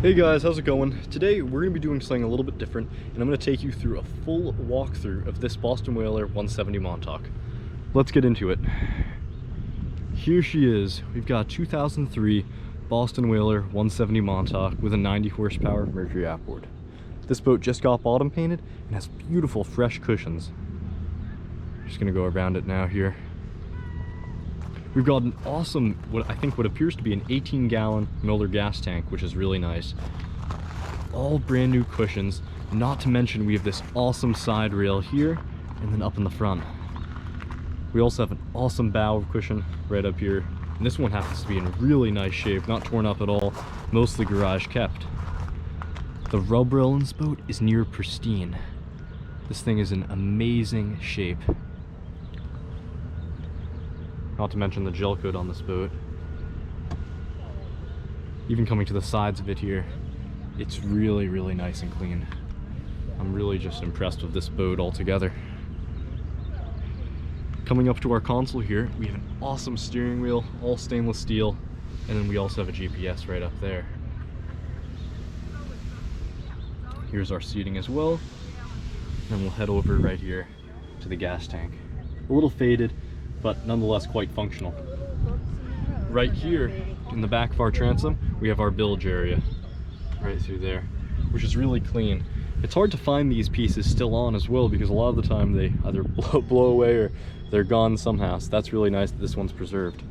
Hey guys, how's it going? Today we're going to be doing something a little bit different, and I'm going to take you through a full walkthrough of this Boston Whaler 170 Montauk. Let's get into it. Here she is. We've got 2003 Boston Whaler 170 Montauk with a 90 horsepower Mercury outboard. This boat just got bottom painted and has beautiful fresh cushions. Just going to go around it now here. We've got an awesome, what appears to be an 18-gallon Miller gas tank, which is really nice. All brand new cushions, not to mention we have this awesome side rail here, and then up in the front. We also have an awesome bow cushion right up here, and this one happens to be in really nice shape, not torn up at all, mostly garage kept. The rub rail in this boat is near pristine. This thing is in amazing shape. Not to mention the gel coat on this boat. Even coming to the sides of it here, it's really, really nice and clean. I'm really just impressed with this boat altogether. Coming up to our console here, we have an awesome steering wheel, all stainless steel, and then we also have a GPS right up there. Here's our seating as well, and we'll head over right here to the gas tank. A little faded, but nonetheless quite functional. Right here in the back of our transom, we have our bilge area right through there, which is really clean. It's hard to find these pieces still on as well, because a lot of the time they either blow away or they're gone somehow, so that's really nice that this one's preserved.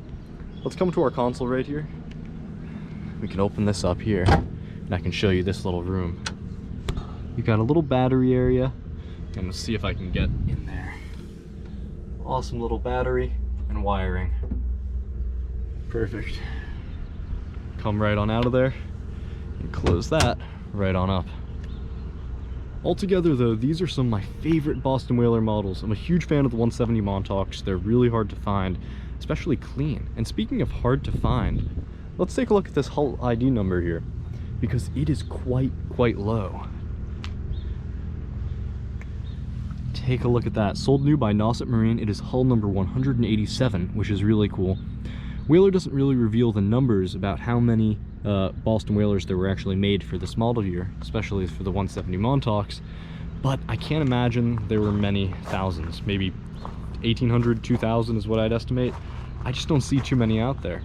Let's come to our console right here. We can open this up here, and I can show you this little room. You've got a little battery area, and let's see if I can get in there. Awesome little battery and wiring. Perfect. Come right on out of there and close that right on up. Altogether though, these are some of my favorite Boston Whaler models. I'm a huge fan of the 170 Montauks. They're really hard to find, especially clean. And speaking of hard to find, let's take a look at this hull ID number here, because it is quite low. Take a look at that. Sold new by Nauset Marine. It is hull number 187, which is really cool. Whaler doesn't really reveal the numbers about how many Boston Whalers there were actually made for this model year, especially for the 170 Montauks, but I can't imagine there were many thousands. Maybe 1,800, 2,000 is what I'd estimate. I just don't see too many out there.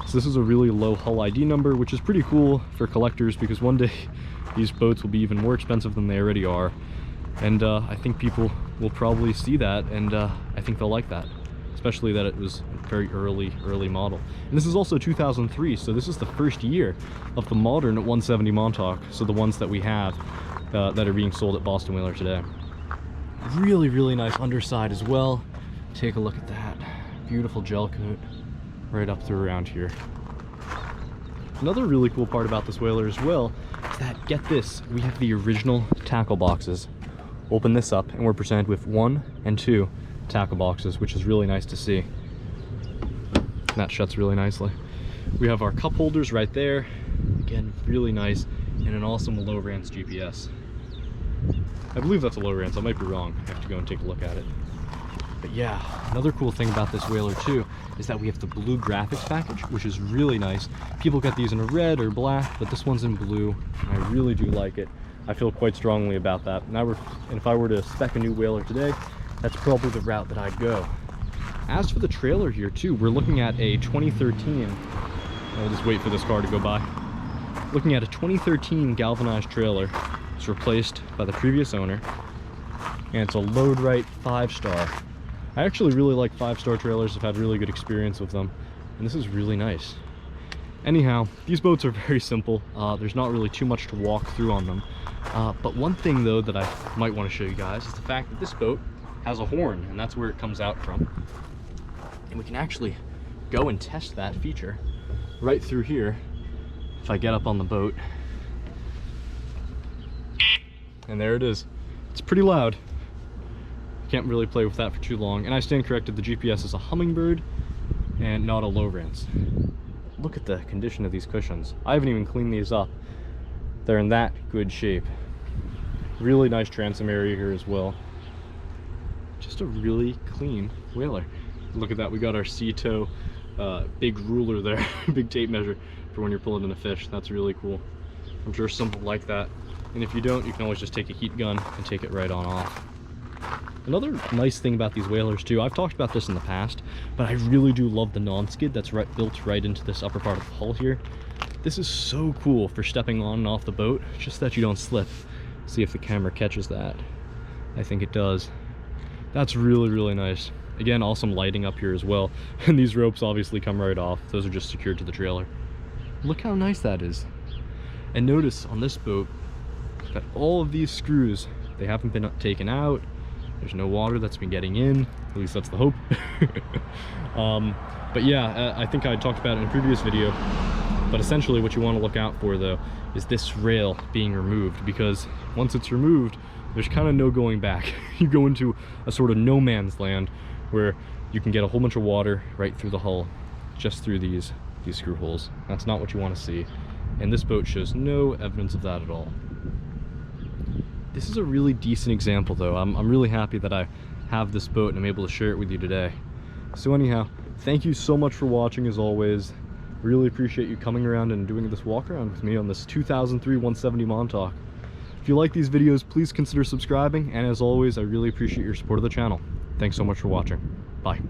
So this is a really low hull ID number, which is pretty cool for collectors, because one day these boats will be even more expensive than they already are. And I think people will probably see that, and I think they'll like that, especially that it was a very early model. And this is also 2003, so this is the first year of the modern 170 Montauk, so the ones that we have that are being sold at Boston Whaler today. Really nice underside as well. Take a look at that. Beautiful gel coat right up through around here. Another really cool part about this Whaler as well is that, get this, we have the original tackle boxes. Open this up and we're presented with 1 and 2 tackle boxes, which is really nice to see. That shuts really nicely. We have our cup holders right there, again really nice, and an awesome Lowrance GPS. I believe that's a Lowrance, I might be wrong, I have to go and take a look at it. But yeah, another cool thing about this Whaler too is that we have the blue graphics package, which is really nice. People get these in a red or black, but this one's in blue, and I really do like it. I feel quite strongly about that. And if I were to spec a new Whaler today, that's probably the route that I'd go. As for the trailer here too, we're looking at a 2013, I'll just wait for this car to go by. Looking at a 2013 galvanized trailer. It's replaced by the previous owner, and it's a load right 5-star. I actually really like 5-star trailers. I've had really good experience with them, and this is really nice. Anyhow, these boats are very simple. There's not really too much to walk through on them. But one thing though that I might want to show you guys is the fact that this boat has a horn, and that's where it comes out from. And we can actually go and test that feature right through here if I get up on the boat. And there it is. It's pretty loud. Can't really play with that for too long. And I stand corrected, the GPS is a Hummingbird and not a Lowrance. Look at the condition of these cushions. I haven't even cleaned these up. They're in that good shape. Really nice transom area here as well. Just a really clean Whaler. Look at that, we got our C-toe big ruler there, big tape measure for when you're pulling in a fish. That's really cool. I'm sure some will like that. And if you don't, you can always just take a heat gun and take it right on off. Another nice thing about these whalers too, I've talked about this in the past, but I really do love the non-skid that's built right into this upper part of the hull here. This is so cool for stepping on and off the boat, just that you don't slip. See if the camera catches that. I think it does. That's really, really nice. Again, awesome lighting up here as well. And these ropes obviously come right off. Those are just secured to the trailer. Look how nice that is. And notice on this boat that all of these screws, they haven't been taken out. There's no water that's been getting in. At least that's the hope. But yeah, I think I talked about it in a previous video. But essentially what you want to look out for though is this rail being removed, because once it's removed, there's kind of no going back. You go into a sort of no man's land where you can get a whole bunch of water right through the hull, just through these screw holes. That's not what you want to see. And this boat shows no evidence of that at all. This is a really decent example though. I'm really happy that I have this boat and I'm able to share it with you today. So anyhow, thank you so much for watching as always. Really appreciate you coming around and doing this walk around with me on this 2003 170 Montauk. If you like these videos, please consider subscribing, and as always, I really appreciate your support of the channel. Thanks so much for watching. Bye.